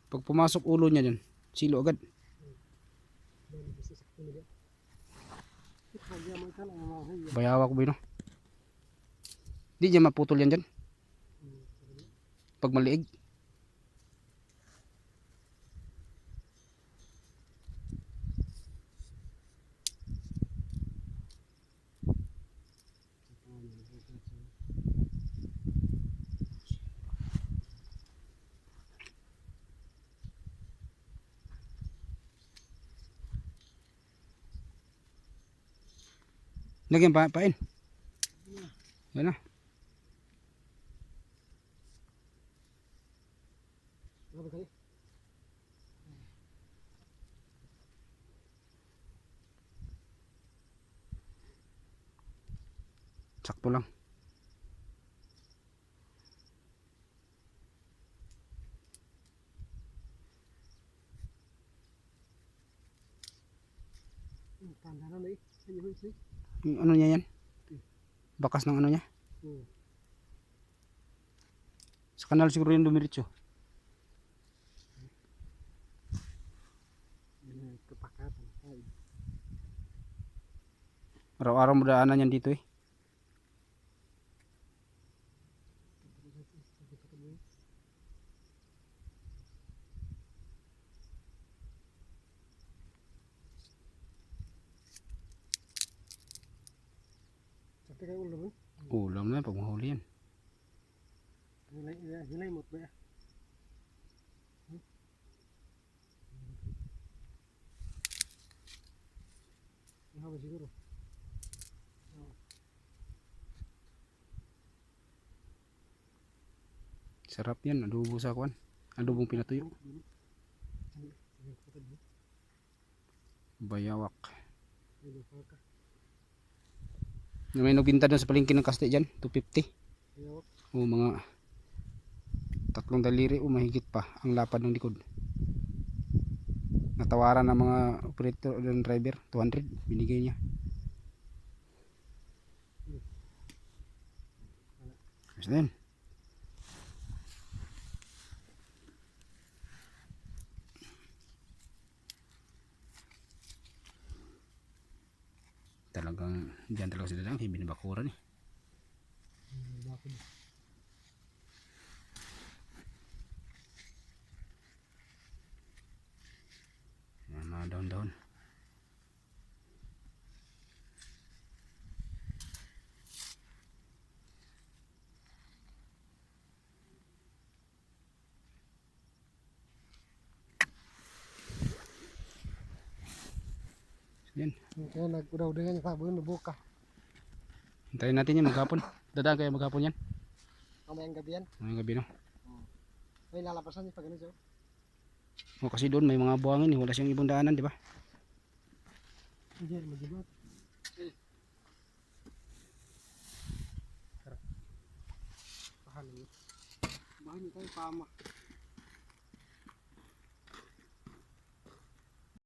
Pag pumasok ulo niya dyan, silo agad. Bayawak ba yun? Di dyan maputol yan dyan. Pag maliig. Lagyan pain. Yan na. Sakto lang. Yung ano niya yan? Bakas ng ano niya? Sa kanal siguro yung dumiritso. Araw-araw mo daanan yan dito eh. Ulam na pag mahuli yan. Hilay mo ba? Mahaba siguro. Sarap yan, adobo sa kwan. Adobong pinatuyo. Bayawak. May nagbinta doon sa palengke ng kaste dyan, 250. O mga 3 daliri o mahigit pa ang lapad ng likod. Natawaran ng mga operator o driver, 200 binigay niya. Ayos na yun. Talagang dyan talaga sila lang, binibakuran eh. Yan mga daon-daon. Yan. Kaya nag-udaw-udaw yan pa, buwan nabuka. Hintayin natin yan maghapon. Dadaan kayo maghapon yan. Mamayang gabi yan. Ngayong gabi no. May lalapasan niya pag ganito. O kasi doon may mga buhangin eh. Wala siyang ibang daanan, di ba? Hindi, magibat. Sarap. Pahalin mo. Bahay niyo tayo, pama.